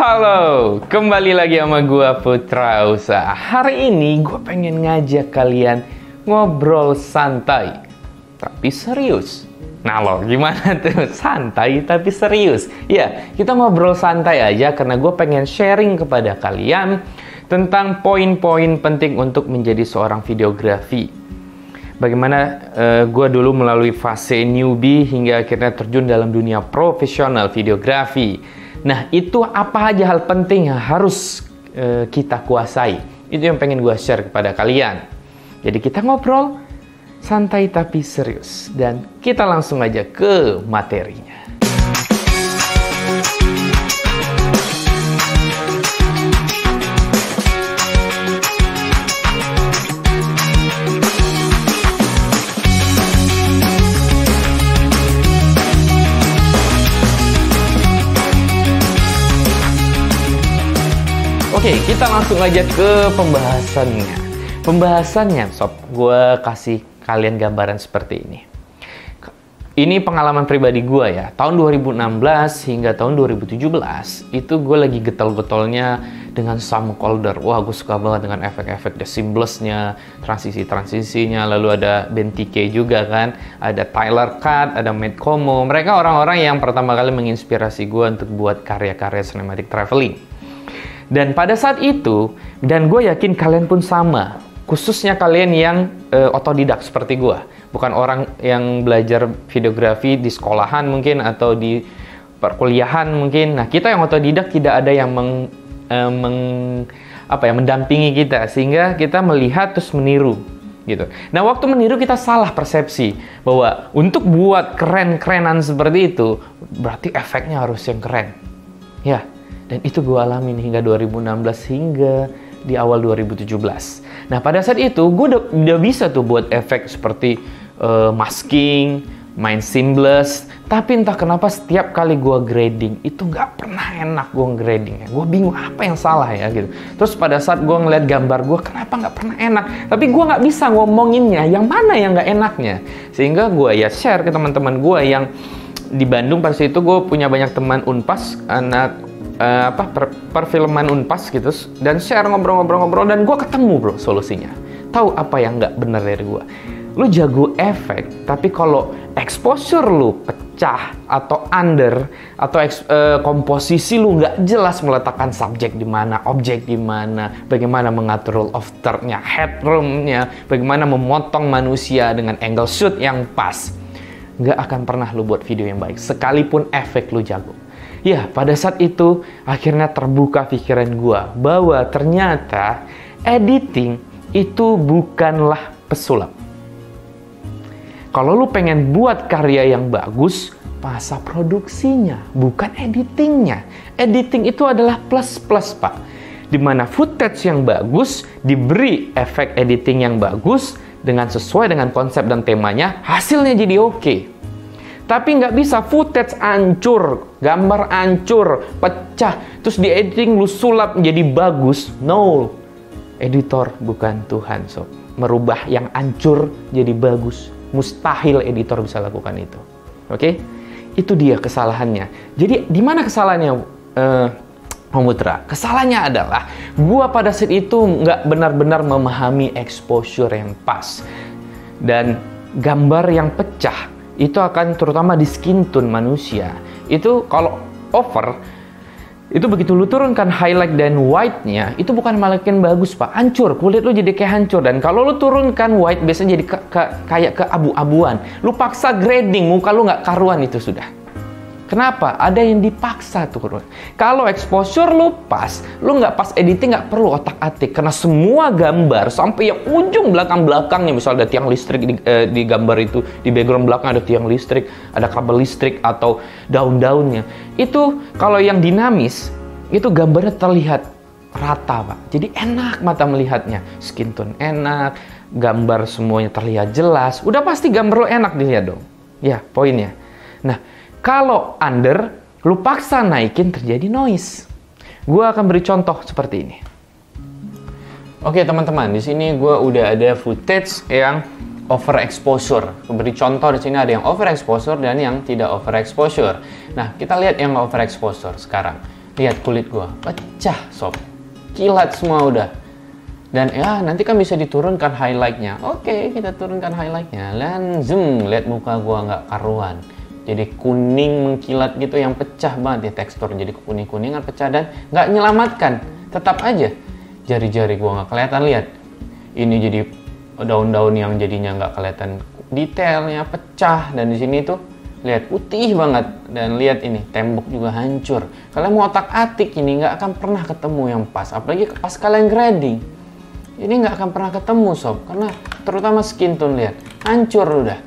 Halo, kembali lagi sama gua Putra Usaha. Hari ini gua pengen ngajak kalian ngobrol santai, tapi serius. Nah lo, gimana tuh? Santai tapi serius. Ya, kita ngobrol santai aja karena gue pengen sharing kepada kalian tentang poin-poin penting untuk menjadi seorang videografi. Bagaimana gue dulu melalui fase newbie hingga akhirnya terjun dalam dunia profesional videografi. Nah, itu apa aja hal penting yang harus kita kuasai. Itu yang pengen gue share kepada kalian. Jadi kita ngobrol santai tapi serius. Dan kita langsung aja ke materinya. Oke, kita langsung aja ke pembahasannya. Pembahasannya, sob, gue kasih kalian gambaran seperti ini. Ini pengalaman pribadi gue ya. Tahun 2016 hingga tahun 2017, itu gue lagi getol-getolnya dengan camcorder. Wah, gue suka banget dengan efek-efek the seamless-nya, transisi-transisinya, lalu ada Ben TK juga kan, ada Tyler Cut, ada Matt Como. Mereka orang-orang yang pertama kali menginspirasi gue untuk buat karya-karya cinematic traveling. Dan pada saat itu, dan gue yakin kalian pun sama, khususnya kalian yang otodidak seperti gue, bukan orang yang belajar videografi di sekolahan mungkin atau di perkuliahan mungkin. Nah, kita yang otodidak tidak ada yang mendampingi kita, sehingga kita melihat terus meniru gitu. Nah, waktu meniru kita salah persepsi bahwa untuk buat keren-kerenan seperti itu berarti efeknya harus yang keren. Ya. Dan itu gue alamin hingga 2016 hingga di awal 2017. Nah, pada saat itu gue udah bisa tuh buat efek seperti masking, main seamless. Tapi entah kenapa setiap kali gue grading itu nggak pernah enak gue gradingnya. Gue bingung apa yang salah ya gitu. Terus pada saat gue ngeliat gambar gue, kenapa nggak pernah enak? Tapi gue nggak bisa ngomonginnya yang mana yang nggak enaknya. Sehingga gue ya share ke teman-teman gue yang di Bandung. Pada saat itu gue punya banyak teman Unpas, anak perfilman Unpas gitu, dan share ngobrol-ngobrol dan gue ketemu bro solusinya. Tahu apa yang nggak benar dari gue? Lu jago efek, tapi kalau exposure lu pecah atau under atau komposisi lu nggak jelas meletakkan subjek di mana, objek di mana, bagaimana mengatur roll of third-nya, headroom-nya, bagaimana memotong manusia dengan angle shoot yang pas, nggak akan pernah lu buat video yang baik sekalipun efek lu jago. Ya, pada saat itu akhirnya terbuka pikiran gua bahwa ternyata editing itu bukanlah pesulap. Kalau lu pengen buat karya yang bagus, masa produksinya, bukan editingnya. Editing itu adalah plus-plus, Pak. Dimana footage yang bagus, diberi efek editing yang bagus, dengan sesuai dengan konsep dan temanya, hasilnya jadi oke. Tapi nggak bisa footage hancur, gambar hancur, pecah, terus di editing lu sulap menjadi bagus. No, editor bukan Tuhan, sob. Merubah yang hancur jadi bagus, mustahil editor bisa lakukan itu. Oke? Itu dia kesalahannya. Jadi di mana kesalahannya, Putra? Kesalahannya adalah gua pada saat itu nggak benar-benar memahami exposure yang pas, dan gambar yang pecah itu akan terutama di skin tone manusia. Itu kalau over, itu begitu lu turunkan highlight dan white-nya, itu bukan makin bagus, Pak. Hancur, kulit lu jadi kayak hancur. Dan kalau lu turunkan white, biasanya jadi kayak keabu-abuan. Lu paksa grading, muka lu nggak karuan itu sudah. Kenapa? Ada yang dipaksa turun. Kalau exposure lu pas, lu nggak pas editing, nggak perlu otak-atik. Karena semua gambar, sampai yang ujung belakang-belakangnya, misalnya ada tiang listrik di gambar itu, di background belakang ada tiang listrik, ada kabel listrik, atau daun-daunnya. Itu kalau yang dinamis, itu gambarnya terlihat rata, Pak. Jadi enak mata melihatnya. Skin tone enak, gambar semuanya terlihat jelas. Udah pasti gambar lo enak dilihat dong. Ya, poinnya. Nah, kalau under, lu paksa naikin, terjadi noise. Gue akan beri contoh seperti ini. Oke teman-teman, di sini gue udah ada footage yang overexposure. Beri contoh di sini ada yang overexposure dan yang tidak overexposure. Nah, kita lihat yang overexposure sekarang. Lihat kulit gua, pecah sob. Kilat semua udah. Dan ya nanti kan bisa diturunkan highlightnya. Oke, kita turunkan highlightnya. Dan zoom, lihat muka gua nggak karuan. Jadi kuning mengkilat gitu yang pecah banget ya tekstur. Jadi kuning-kuningan pecah dan nggak nyelamatkan. Tetap aja jari-jari gua nggak kelihatan. Lihat, ini jadi daun-daun yang jadinya nggak kelihatan detailnya, pecah. Dan di sini tuh lihat putih banget. Dan lihat ini tembok juga hancur. Kalian mau otak-atik ini nggak akan pernah ketemu yang pas. Apalagi pas kalian grading. Ini nggak akan pernah ketemu sob, karena terutama skin tone lihat hancur udah.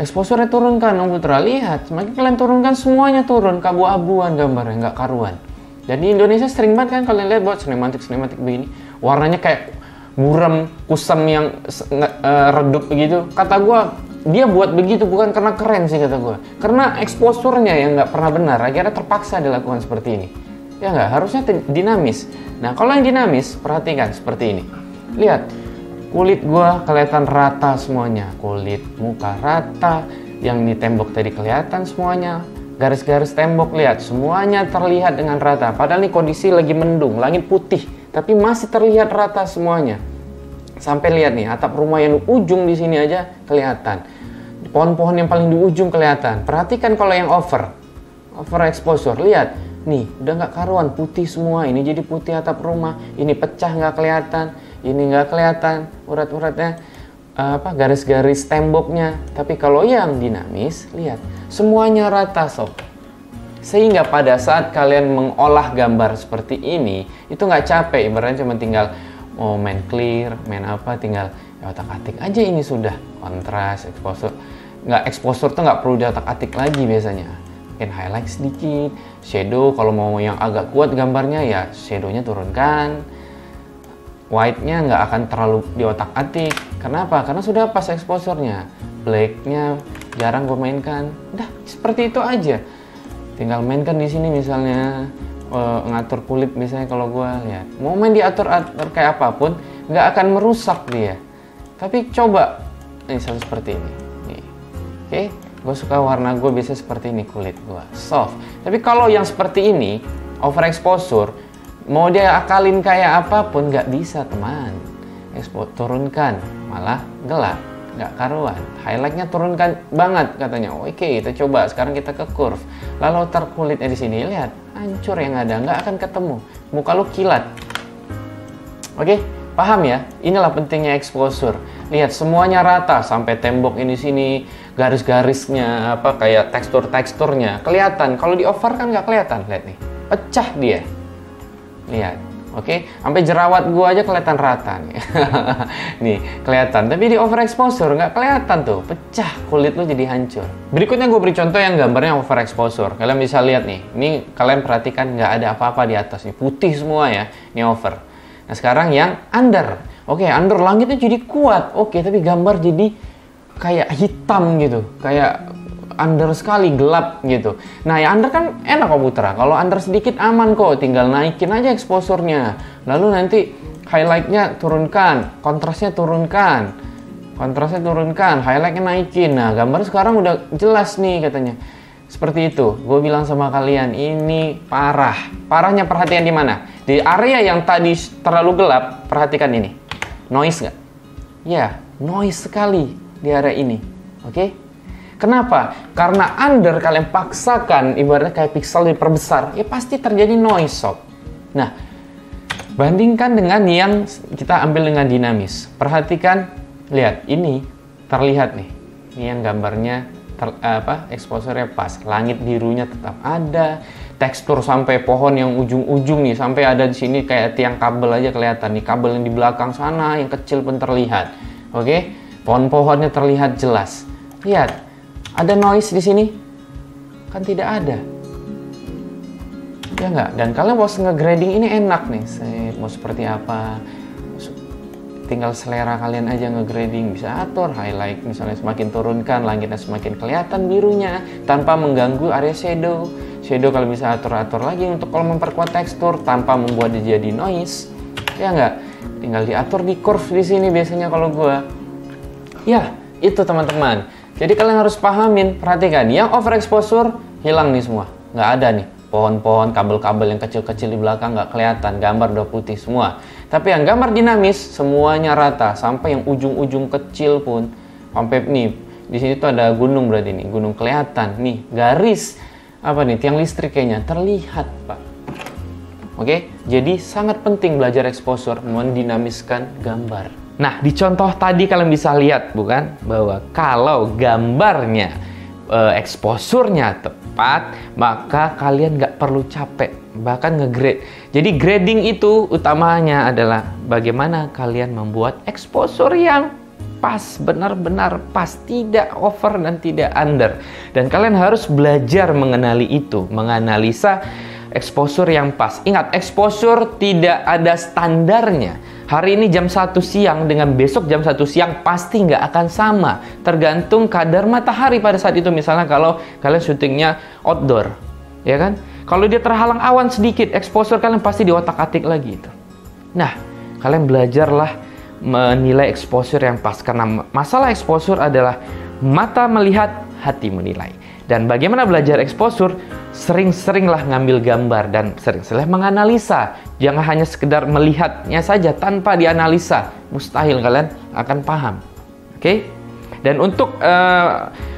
Exposure-nya turunkan, Om Putra, lihat semakin kalian turunkan semuanya turun, keabu-abuan gambarnya nggak karuan. Dan di Indonesia sering banget kan kalian lihat buat sinematik begini, warnanya kayak buram kusam yang redup begitu. Kata gua dia buat begitu bukan karena keren sih kata gua, karena exposure-nya yang nggak pernah benar, akhirnya terpaksa dilakukan seperti ini. Ya nggak, harusnya dinamis. Nah kalau yang dinamis perhatikan seperti ini. Lihat, kulit gua kelihatan rata semuanya. Kulit muka rata, yang di tembok tadi kelihatan semuanya. Garis-garis tembok lihat, semuanya terlihat dengan rata. Padahal ini kondisi lagi mendung, langit putih, tapi masih terlihat rata semuanya. Sampai lihat nih, atap rumah yang di ujung di sini aja kelihatan. Pohon-pohon yang paling di ujung kelihatan. Perhatikan kalau yang over exposure, lihat. Nih, udah nggak karuan, putih semua. Ini jadi putih atap rumah, ini pecah nggak kelihatan. Ini nggak kelihatan urat-uratnya, garis-garis temboknya. Tapi kalau yang dinamis, lihat semuanya rata sob. Sehingga pada saat kalian mengolah gambar seperti ini, itu nggak capek. Ibaratnya cuma tinggal main clear, main apa, tinggal ya otak-atik aja ini sudah. Kontras, exposure, exposure tuh nggak perlu diotak-atik lagi biasanya. Mungkin highlight sedikit, shadow kalau mau yang agak kuat gambarnya ya shadownya turunkan. White-nya nggak akan terlalu di otak-atik. Kenapa? Karena sudah pas exposure-nya. Black-nya jarang gue mainkan. Udah seperti itu aja. Tinggal mainkan di sini misalnya ngatur kulit misalnya kalau gue lihat. Mau main diatur-atur kayak apapun, nggak akan merusak dia. Tapi coba ini seperti ini. Nih. Oke, gue suka warna gue biasa seperti ini kulit gue, soft. Tapi kalau yang seperti ini, overexposure, mau dia akalin kayak apapun nggak bisa teman. Turunkan, malah gelap, nggak karuan. Highlightnya turunkan banget katanya. Oke, kita coba sekarang kita ke curve. Lalu outer kulitnya di sini lihat, hancur yang ada, nggak akan ketemu. Muka lu kilat. Oke, paham ya? Inilah pentingnya exposure. Lihat semuanya rata sampai tembok ini sini, garis-garisnya kayak teksturnya kelihatan. Kalau di over kan nggak kelihatan. Lihat nih, pecah dia. Lihat, oke, sampai jerawat gua aja kelihatan rata nih. Nih, kelihatan. Tapi di overexposure nggak kelihatan tuh, pecah kulit lu jadi hancur. Berikutnya gue beri contoh yang gambarnya overexposure. Kalian bisa lihat nih, ini kalian perhatikan nggak ada apa-apa di atas nih, putih semua ya, ini over. Nah sekarang yang under, oke, under langitnya jadi kuat, oke, tapi gambar jadi kayak hitam gitu, kayak under sekali, gelap gitu. Nah ya under kan enak kok Putra, kalau under sedikit aman kok, tinggal naikin aja exposure-nya. Lalu nanti highlight-nya turunkan, kontrasnya turunkan, highlight-nya naikin. Nah gambar sekarang udah jelas nih katanya. Seperti itu, gue bilang sama kalian, ini parah. Parahnya perhatian di mana? Di area yang tadi terlalu gelap, perhatikan ini. Noise nggak? Ya, noise sekali di area ini. Oke? Kenapa? Karena under kalian paksakan, ibaratnya kayak pixel diperbesar, ya pasti terjadi noise sob. Nah, bandingkan dengan yang kita ambil dengan dinamis. Perhatikan, lihat, ini terlihat nih. Ini yang gambarnya, exposure-nya pas. Langit birunya tetap ada, tekstur sampai pohon yang ujung-ujung nih, sampai ada di sini kayak tiang kabel aja kelihatan. Nih, kabel yang di belakang sana, yang kecil pun terlihat. Oke? Pohon-pohonnya terlihat jelas. Lihat. Ada noise di sini? Kan tidak ada. Ya nggak? Dan kalian mau nge-grading ini enak nih. Mau seperti apa? Tinggal selera kalian aja nge-grading. Bisa atur highlight misalnya semakin turunkan, langitnya semakin kelihatan birunya tanpa mengganggu area shadow. Shadow kalau bisa atur-atur lagi untuk kalau memperkuat tekstur tanpa membuat dia jadi noise. Ya nggak? Tinggal diatur di curve di sini biasanya kalau gua. Ya, itu teman-teman. Jadi kalian harus pahamin, perhatikan, yang overexposure hilang nih semua, nggak ada nih pohon-pohon, kabel-kabel yang kecil-kecil di belakang nggak kelihatan, gambar udah putih semua. Tapi yang gambar dinamis semuanya rata, sampai yang ujung-ujung kecil pun, sampai nih di sini tuh ada gunung, berarti nih gunung kelihatan, nih garis apa nih tiang listrik kayaknya terlihat, Pak. Oke, jadi sangat penting belajar exposure, mendinamiskan gambar. Nah, di contoh tadi kalian bisa lihat bukan bahwa kalau gambarnya exposure-nya tepat, maka kalian nggak perlu capek, bahkan nge-grade. Jadi grading itu utamanya adalah bagaimana kalian membuat exposure yang pas, benar-benar pas, tidak over dan tidak under. Dan kalian harus belajar mengenali itu, menganalisa exposure yang pas. Ingat, exposure tidak ada standarnya. Hari ini jam 1 siang dengan besok jam 1 siang pasti nggak akan sama. Tergantung kadar matahari pada saat itu. Misalnya kalau kalian syutingnya outdoor, ya kan? Kalau dia terhalang awan sedikit, exposure kalian pasti diotak-atik lagi itu. Nah, kalian belajarlah menilai exposure yang pas. Karena masalah exposure adalah mata melihat, hati menilai. Dan bagaimana belajar exposure? Sering-seringlah ngambil gambar dan sering-seringlah menganalisa. Jangan hanya sekedar melihatnya saja tanpa dianalisa. Mustahil kalian akan paham. Oke? Dan untuk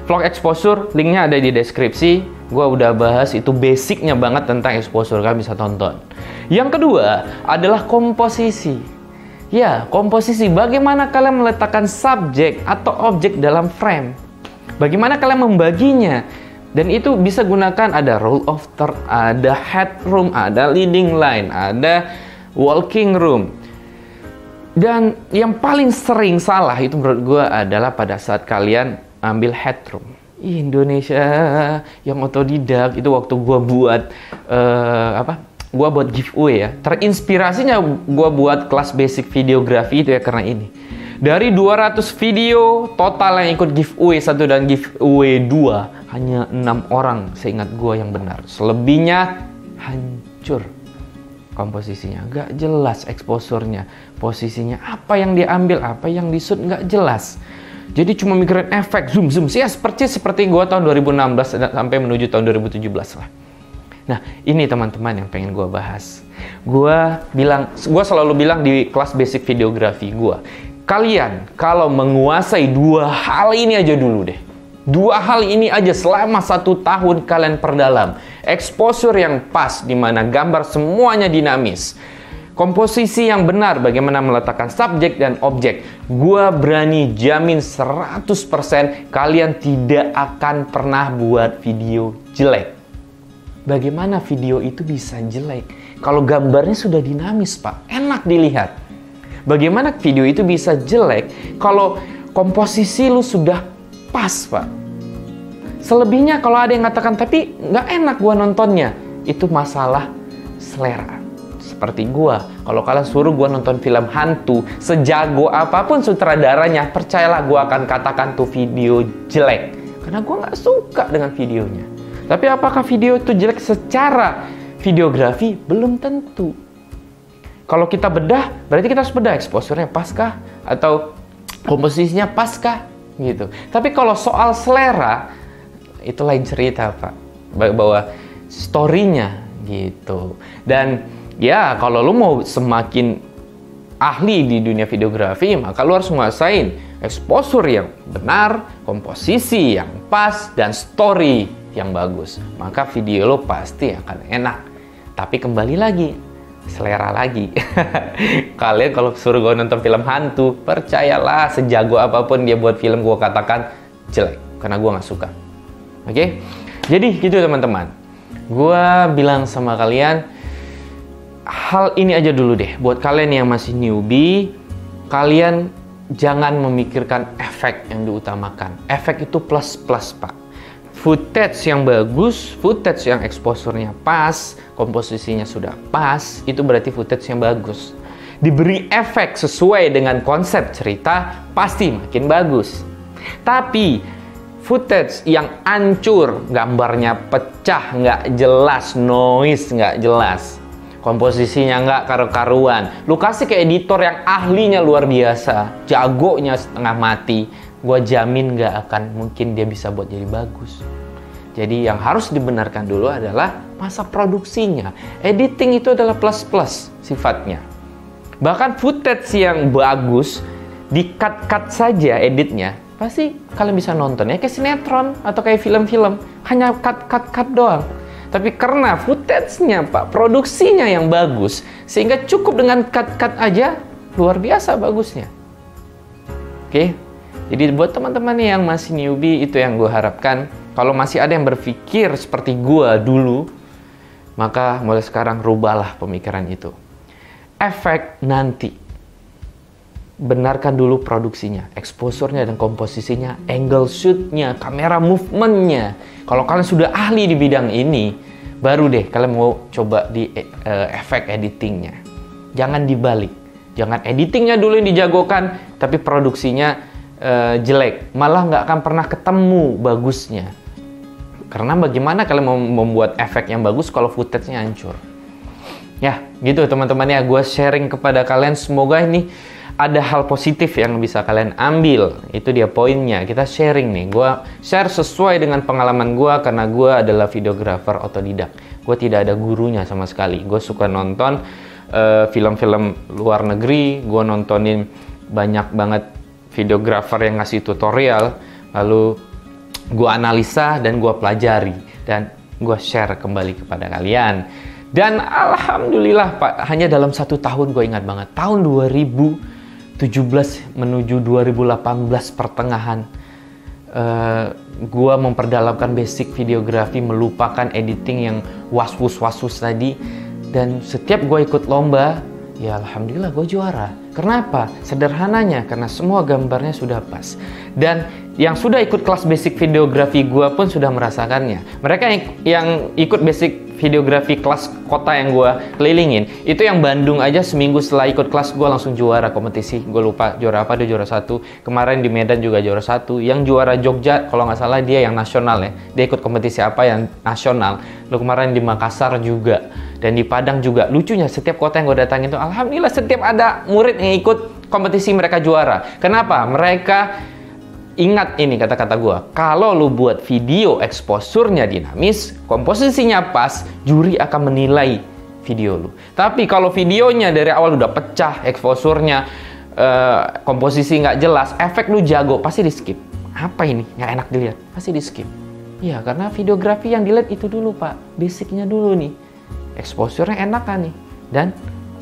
vlog exposure, linknya ada di deskripsi. Gua udah bahas itu basicnya banget tentang exposure, kalian bisa tonton. Yang kedua adalah komposisi. Ya, komposisi. Bagaimana kalian meletakkan subjek atau objek dalam frame? Bagaimana kalian membaginya? Dan itu bisa gunakan ada rule of third, ada headroom, ada leading line, ada walking room. Dan yang paling sering salah itu menurut gue adalah pada saat kalian ambil headroom. Indonesia yang otodidak itu waktu gue buat gue buat giveaway ya. Terinspirasinya gue buat kelas basic videografi itu ya karena ini. Dari 200 video total yang ikut giveaway 1 dan giveaway 2, hanya 6 orang seingat gue yang benar. Selebihnya hancur komposisinya, nggak jelas exposure-nya, posisinya, apa yang diambil, apa yang di-shoot nggak jelas. Jadi cuma mikirin efek, zoom, ya seperti gue tahun 2016 sampai menuju tahun 2017 lah. Nah, ini teman-teman yang pengen gue bahas. Gue selalu bilang di kelas basic videografi gue, kalian kalau menguasai 2 hal ini aja dulu deh. 2 hal ini aja selama 1 tahun kalian perdalam. Exposure yang pas, di mana gambar semuanya dinamis. Komposisi yang benar, bagaimana meletakkan subjek dan objek. Gua berani jamin 100% kalian tidak akan pernah buat video jelek. Bagaimana video itu bisa jelek? Kalau gambarnya sudah dinamis, Pak. Enak dilihat. Bagaimana video itu bisa jelek kalau komposisi lu sudah pas, Pak? Selebihnya kalau ada yang katakan, tapi nggak enak gua nontonnya. Itu masalah selera. Seperti gua, kalau kalian suruh gua nonton film hantu, sejago apapun sutradaranya, percayalah gua akan katakan tuh video jelek. Karena gua nggak suka dengan videonya. Tapi apakah video itu jelek secara videografi? Belum tentu. Kalau kita bedah, berarti kita harus bedah exposure-nya paskah atau komposisinya paskah gitu. Tapi kalau soal selera, itu lain cerita, Pak. Bahwa story-nya gitu. Dan ya, kalau lu mau semakin ahli di dunia videografi, maka lu harus menguasain exposure yang benar, komposisi yang pas, dan story yang bagus. Maka video lu pasti akan enak. Tapi kembali lagi, selera lagi. Kalian kalau suruh gue nonton film hantu, percayalah sejago apapun dia buat film, gue katakan jelek. Karena gue nggak suka. Oke? Jadi gitu teman-teman. Gue bilang sama kalian, hal ini aja dulu deh. Buat kalian yang masih newbie, kalian jangan memikirkan efek yang diutamakan. Efek itu plus-plus, Pak. Footage yang bagus, footage yang exposure-nya pas, komposisinya sudah pas, itu berarti footage yang bagus. Diberi efek sesuai dengan konsep cerita, pasti makin bagus. Tapi footage yang hancur, gambarnya pecah, nggak jelas, noise nggak jelas, komposisinya nggak karu-karuan, lu kasih ke editor yang ahlinya luar biasa, jagonya setengah mati, gue jamin nggak akan mungkin dia bisa buat jadi bagus. Jadi yang harus dibenarkan dulu adalah masa produksinya. Editing itu adalah plus-plus sifatnya. Bahkan footage yang bagus, di-cut-cut saja editnya, pasti kalian bisa nonton ya, kayak sinetron atau kayak film-film, hanya cut doang. Tapi karena footage-nya Pak, produksinya yang bagus, sehingga cukup dengan cut aja, luar biasa bagusnya. Oke, jadi buat teman-teman yang masih newbie, itu yang gue harapkan. Kalau masih ada yang berpikir seperti gue dulu, maka mulai sekarang rubahlah pemikiran itu. Efek nanti. Benarkan dulu produksinya, exposure-nya dan komposisinya, angle shoot-nya, kamera movement-nya. Kalau kalian sudah ahli di bidang ini, baru deh kalian mau coba di efek editing-nya. Jangan dibalik. Jangan editing-nya dulu yang dijagokan, tapi produksinya jelek. Malah nggak akan pernah ketemu bagusnya. Karena bagaimana kalian mau membuat efek yang bagus kalau footage-nya hancur? Ya, gitu teman-teman ya. Gue sharing kepada kalian, semoga ini ada hal positif yang bisa kalian ambil. Itu dia poinnya. Kita sharing nih. Gue share sesuai dengan pengalaman gue karena gue adalah videographer otodidak. Gue tidak ada gurunya sama sekali. Gue suka nonton film-film luar negeri. Gue nontonin banyak banget videographer yang ngasih tutorial. Lalu gue analisa dan gue pelajari. Dan gue share kembali kepada kalian. Dan alhamdulillah Pak, hanya dalam 1 tahun, gue ingat banget, tahun 2017 menuju 2018 pertengahan, gue memperdalamkan basic videografi, melupakan editing yang was-was tadi. Dan setiap gue ikut lomba, ya alhamdulillah gue juara. Kenapa? Sederhananya, karena semua gambarnya sudah pas. Dan yang sudah ikut kelas basic videografi gue pun sudah merasakannya. Mereka yang ikut basic videografi kelas kota yang gue kelilingin, itu yang Bandung aja seminggu setelah ikut kelas gue langsung juara kompetisi. Gue lupa juara apa, dia juara 1. Kemarin di Medan juga juara 1. Yang juara Jogja kalau nggak salah dia yang nasional ya. Dia ikut kompetisi apa yang nasional. Lalu kemarin di Makassar juga. Dan di Padang juga. Lucunya setiap kota yang gue datangin itu alhamdulillah setiap ada murid yang ikut kompetisi mereka juara. Kenapa? Mereka ingat ini kata-kata gue, kalau lu buat video exposure-nya dinamis, komposisinya pas, juri akan menilai video lu. Tapi kalau videonya dari awal udah pecah, exposure-nya, komposisi nggak jelas, efek lu jago, pasti di skip. Apa ini? Nggak enak dilihat, pasti di skip. Iya, karena videografi yang dilihat itu dulu Pak, basicnya dulu nih. Exposure-nya enak kan nih, dan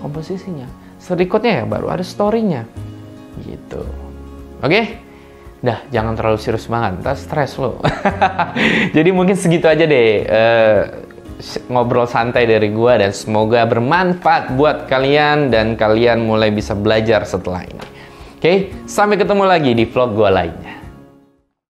komposisinya. Berikutnya ya baru ada story-nya. Gitu. Oke? Dah, jangan terlalu serius banget, ntar stres lo. Jadi mungkin segitu aja deh ngobrol santai dari gua, dan semoga bermanfaat buat kalian dan kalian mulai bisa belajar setelah ini. Oke, sampai ketemu lagi di vlog gua lainnya.